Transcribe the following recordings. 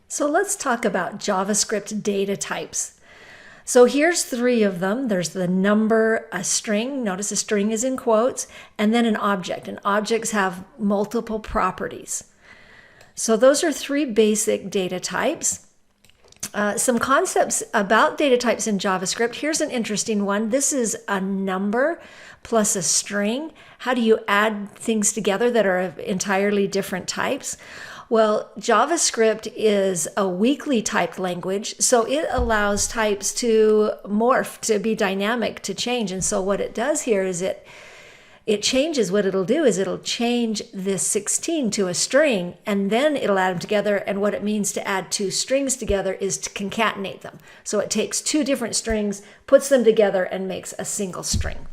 So let's talk about JavaScript data types. So here's three of them. There's the number, a string, notice a string is in quotes, and then an object. And objects have multiple properties. So those are three basic data types. Some concepts about data types in JavaScript. Here's an interesting one. This is a number plus a string. How do you add things together that are of entirely different types? Well, JavaScript is a weakly typed language, so it allows types to morph, to be dynamic, to change. And so what it does here is it changes. What it'll do is it'll change this 16 to a string, and then it'll add them together. And what it means to add two strings together is to concatenate them. So it takes two different strings, puts them together, and makes a single string.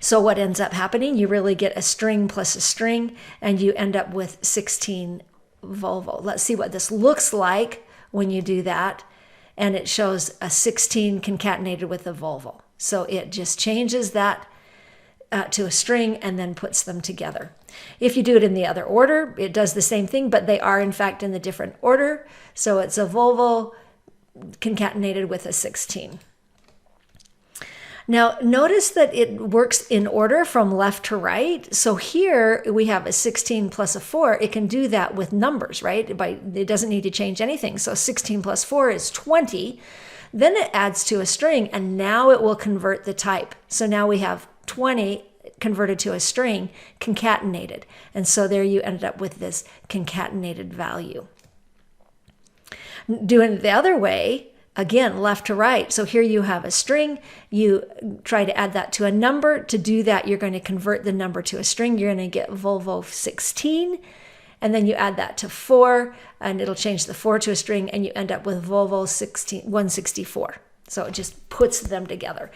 So what ends up happening, you really get a string plus a string, and you end up with 16 Volvo. Let's see what this looks like when you do that. And it shows a 16 concatenated with a Volvo. So it just changes that to a string and then puts them together. If you do it in the other order, it does the same thing, but they are in fact in the different order. So it's a Volvo concatenated with a 16. Now, notice that it works in order from left to right. So here we have a 16 plus a 4. It can do that with numbers, right? It doesn't need to change anything. So 16 plus 4 is 20. Then it adds to a string, and now it will convert the type. So now we have 20 converted to a string concatenated. And so there you ended up with this concatenated value. Doing it the other way, again, left to right. So here you have a string. You try to add that to a number. To do that, you're going to convert the number to a string. You're going to get Volvo 16. And then you add that to 4, and it'll change the 4 to a string, and you end up with Volvo 164. So it just puts them together.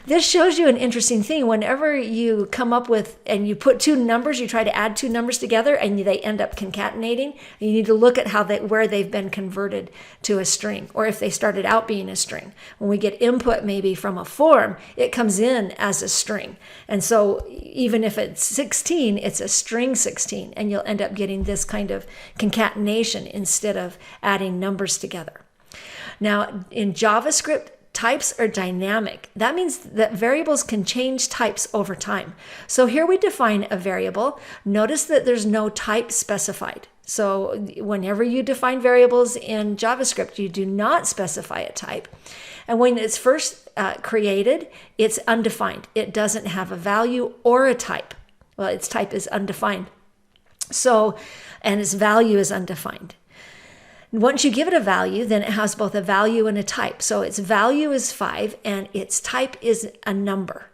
This shows you an interesting thing. Whenever you come up with, and you put two numbers, you try to add two numbers together and they end up concatenating, you need to look at where they've been converted to a string, or if they started out being a string. When we get input maybe from a form, it comes in as a string. And so even if it's 16, it's a string 16, and you'll end up getting this kind of concatenation instead of adding numbers together. Now, in JavaScript, types are dynamic. That means that variables can change types over time. So here we define a variable. Notice that there's no type specified. So whenever you define variables in JavaScript, you do not specify a type. And when it's first created, it's undefined. It doesn't have a value or a type. Well, its type is undefined. So, and its value is undefined. Once you give it a value, then it has both a value and a type. So its value is 5 and its type is a number.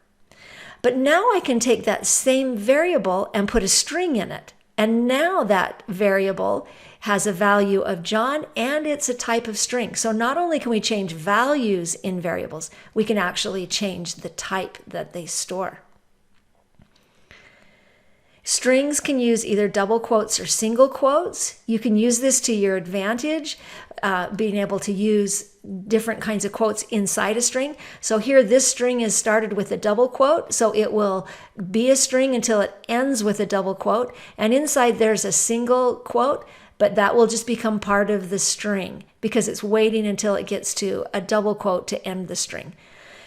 But now I can take that same variable and put a string in it. And now that variable has a value of John and it's a type of string. So not only can we change values in variables, we can actually change the type that they store. Strings can use either double quotes or single quotes. You can use this to your advantage, being able to use different kinds of quotes inside a string. So here this string is started with a double quote, so it will be a string until it ends with a double quote. And inside there's a single quote, but that will just become part of the string because it's waiting until it gets to a double quote to end the string.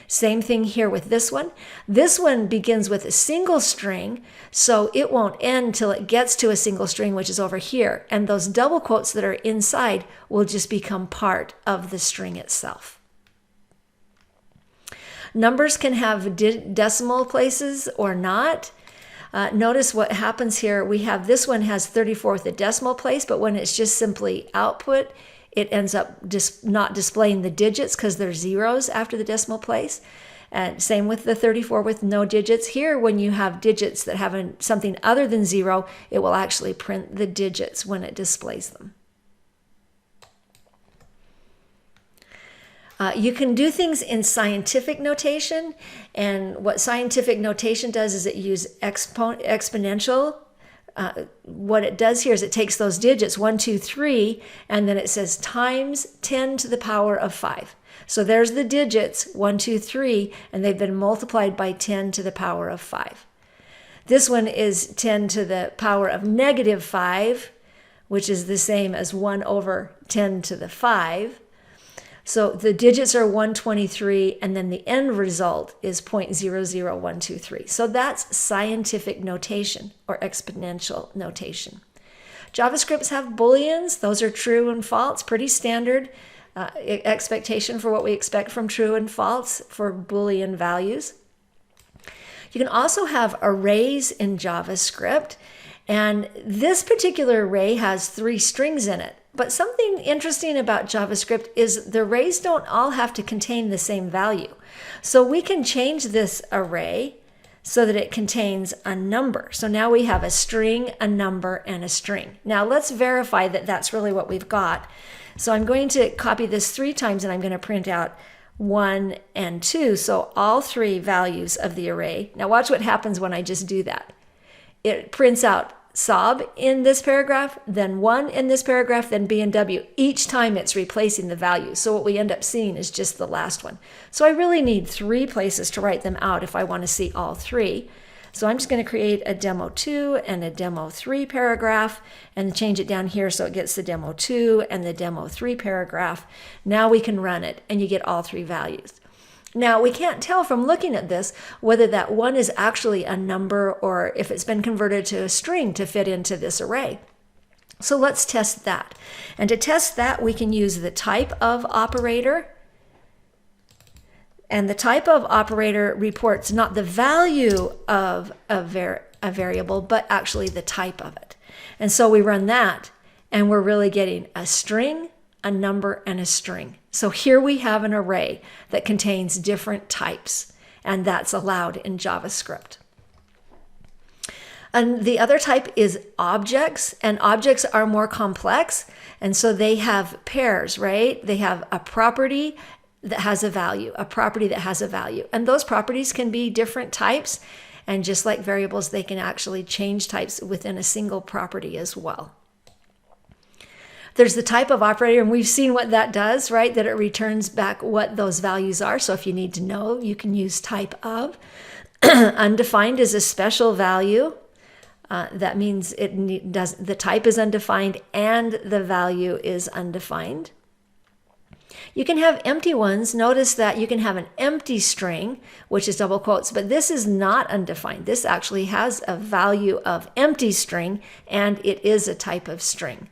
Same thing here with this one. This one begins with a single string, so it won't end till it gets to a single string, which is over here. And those double quotes that are inside will just become part of the string itself. Numbers can have decimal places or not. Notice what happens here. We have this one has 34 with a decimal place, but when it's just simply output, it ends up not displaying the digits because there's zeros after the decimal place. And same with the 34 with no digits. Here, when you have digits that have something other than 0, it will actually print the digits when it displays them. You can do things in scientific notation. And what scientific notation does is it uses exponential. What it does here is it takes those digits 1, 2, 3, and then it says times 10 to the power of 5. So there's the digits 1, 2, 3, and they've been multiplied by 10 to the power of 5. This one is 10 to the power of negative 5, which is the same as 1 over 10 to the 5. So the digits are 123, and then the end result is 0.00123. So that's scientific notation or exponential notation. JavaScripts have Booleans. Those are true and false, pretty standard expectation for what we expect from true and false for Boolean values. You can also have arrays in JavaScript, and this particular array has 3 strings in it. But something interesting about JavaScript is the arrays don't all have to contain the same value. So we can change this array so that it contains a number. So now we have a string, a number, and a string. Now let's verify that that's really what we've got. So I'm going to copy this 3 times, and I'm going to print out 1 and 2. So all 3 values of the array. Now watch what happens when I just do that. It prints out sob in this paragraph, then 1 in this paragraph, then B and W. Each time it's replacing the values. So what we end up seeing is just the last one. So I really need 3 places to write them out if I want to see all 3. So I'm just going to create a demo 2 and a demo 3 paragraph and change it down here so it gets the demo 2 and the demo 3 paragraph. Now we can run it and you get all 3 values. Now, we can't tell from looking at this whether that 1 is actually a number or if it's been converted to a string to fit into this array. So let's test that. And to test that, we can use the type of operator. And the type of operator reports not the value of a variable, but actually the type of it. And so we run that, and we're really getting a string, a number, and a string. So here we have an array that contains different types, and that's allowed in JavaScript. And the other type is objects, and objects are more complex, and so they have pairs, right? They have a property that has a value, a property that has a value, and those properties can be different types, and just like variables, they can actually change types within a single property as well. There's the type of operator, and we've seen what that does, right? That it returns back what those values are. So if you need to know, you can use type of. Undefined is a special value. That means the type is undefined and the value is undefined. You can have empty ones. Notice that you can have an empty string, which is double quotes, but this is not undefined. This actually has a value of empty string, and it is a type of string.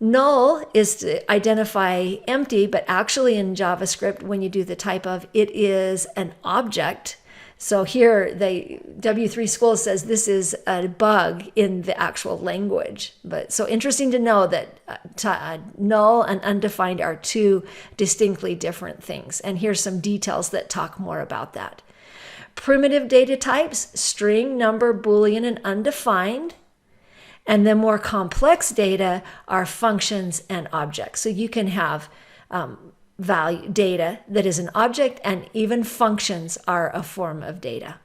Null is to identify empty, but actually in JavaScript, when you do the type of, it is an object. So here, W3 School says this is a bug in the actual language. But so interesting to know that null and undefined are 2 distinctly different things. And here's some details that talk more about that. Primitive data types, string, number, Boolean, and undefined. And the more complex data are functions and objects. So you can have value data that is an object, and even functions are a form of data.